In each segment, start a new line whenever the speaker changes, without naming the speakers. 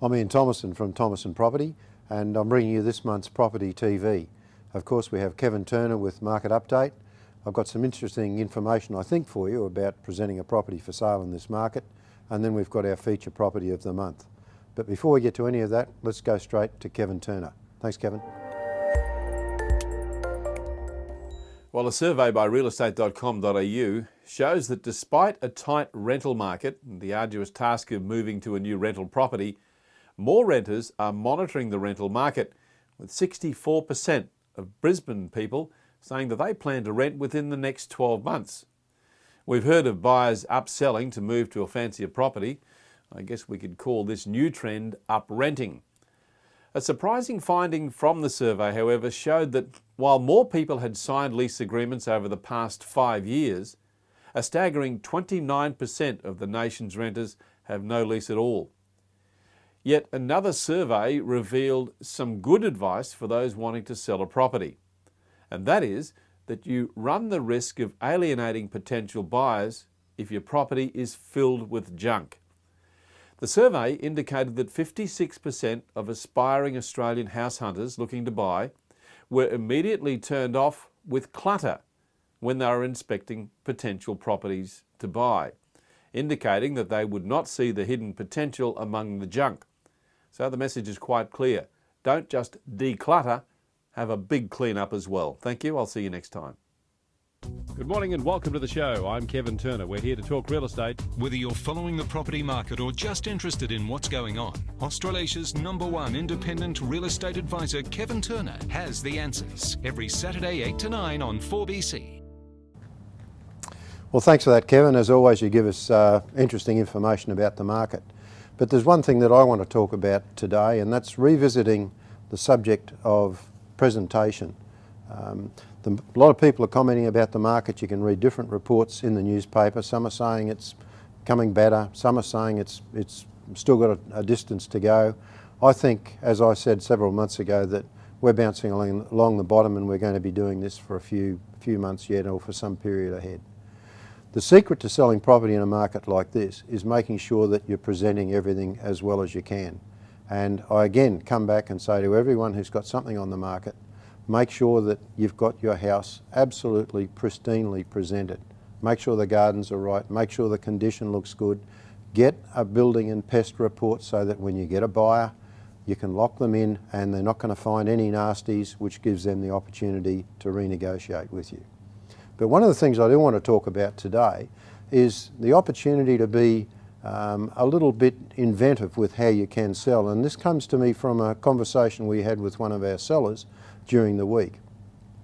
I'm Ian Thomason from Thomason Property, and I'm bringing you this month's Property TV. Of course, we have Kevin Turner with Market Update. I've got some interesting information, I think, for you about presenting a property for sale in this market, and then we've got our feature property of the month. But before we get to any of that, let's go straight to Kevin Turner. Thanks, Kevin.
Well, a survey by realestate.com.au shows that despite a tight rental market and the arduous task of moving to a new rental property, more renters are monitoring the rental market, with 64% of Brisbane people saying that they plan to rent within the next 12 months. We've heard of buyers upselling to move to a fancier property. I guess we could call this new trend up-renting. A surprising finding from the survey, however, showed that while more people had signed lease agreements over the past 5 years, a staggering 29% of the nation's renters have no lease at all. Yet another survey revealed some good advice for those wanting to sell a property, and that is that you run the risk of alienating potential buyers if your property is filled with junk. The survey indicated that 56% of aspiring Australian house hunters looking to buy were immediately turned off with clutter when they were inspecting potential properties to buy, indicating that they would not see the hidden potential among the junk. So the message is quite clear. Don't just declutter, have a big clean up as well. Thank you. I'll see you next time.
Good morning and welcome to the show. I'm Kevin Turner. We're here to talk real estate.
Whether you're following the property market or just interested in what's going on, Australasia's #1 independent real estate advisor, Kevin Turner, has the answers. Every Saturday 8 to 9 on 4BC.
Well, thanks for that, Kevin. As always, you give us interesting information about the market. But there's one thing that I want to talk about today, and that's revisiting the subject of presentation. A lot of people are commenting about the market. You can read different reports in the newspaper. Some are saying it's coming better. Some are saying it's still got a distance to go. I think, as I said several months ago, that we're bouncing along the bottom, and we're going to be doing this for a few months yet, or for some period ahead. The secret to selling property in a market like this is making sure that you're presenting everything as well as you can. And I again come back and say to everyone who's got something on the market, make sure that you've got your house absolutely pristinely presented. Make sure the gardens are right, make sure the condition looks good. Get a building and pest report so that when you get a buyer, you can lock them in and they're not going to find any nasties, which gives them the opportunity to renegotiate with you. But one of the things I do want to talk about today is the opportunity to be a little bit inventive with how you can sell. And this comes to me from a conversation we had with one of our sellers during the week.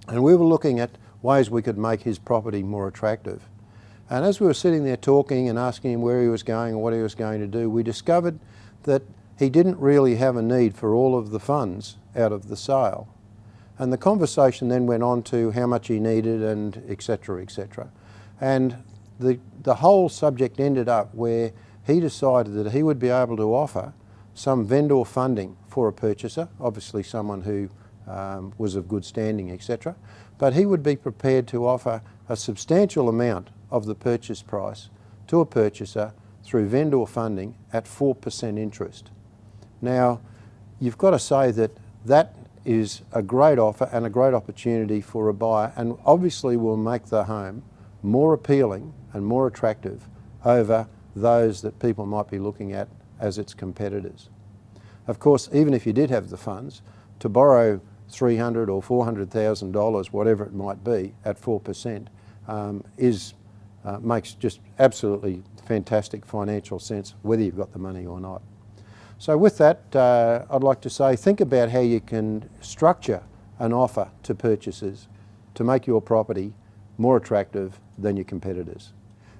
And we were looking at ways we could make his property more attractive. And as we were sitting there talking and asking him where he was going and what he was going to do, we discovered that he didn't really have a need for all of the funds out of the sale. And the conversation then went on to how much he needed and et cetera, et cetera. And the whole subject ended up where he decided that he would be able to offer some vendor funding for a purchaser, obviously someone who was of good standing, etc. But he would be prepared to offer a substantial amount of the purchase price to a purchaser through vendor funding at 4% interest. Now, you've got to say that that is a great offer and a great opportunity for a buyer, and obviously will make the home more appealing and more attractive over those that people might be looking at as its competitors. Of course, even if you did have the funds, to borrow $300,000 or $400,000, whatever it might be, at 4% makes just absolutely fantastic financial sense, whether you've got the money or not. So with that, I'd like to say, think about how you can structure an offer to purchasers to make your property more attractive than your competitors.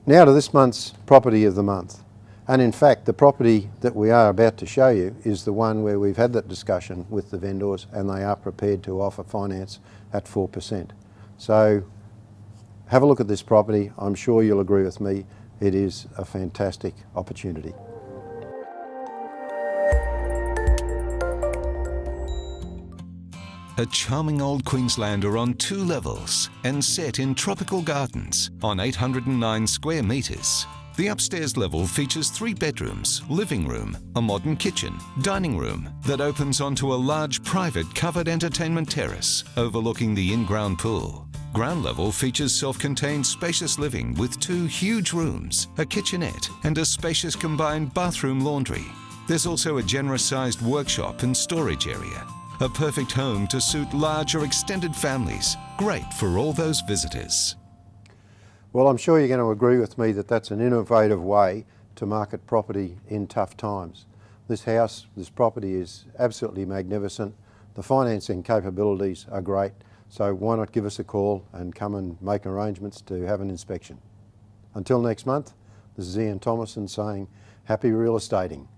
Now to this month's property of the month. And in fact, the property that we are about to show you is the one where we've had that discussion with the vendors, and they are prepared to offer finance at 4%. So have a look at this property. I'm sure you'll agree with me. It is a fantastic opportunity.
A charming old Queenslander on 2 levels and set in tropical gardens on 809 square metres. The upstairs level features 3 bedrooms, living room, a modern kitchen, dining room that opens onto a large private covered entertainment terrace overlooking the in-ground pool. Ground level features self-contained spacious living with 2 huge rooms, a kitchenette and a spacious combined bathroom laundry. There's also a generous-sized workshop and storage area. A perfect home to suit large or extended families. Great for all those visitors.
Well, I'm sure you're going to agree with me that that's an innovative way to market property in tough times. This house, this property is absolutely magnificent. The financing capabilities are great, so why not give us a call and come and make arrangements to have an inspection. Until next month, this is Ian Thomason saying happy real estating.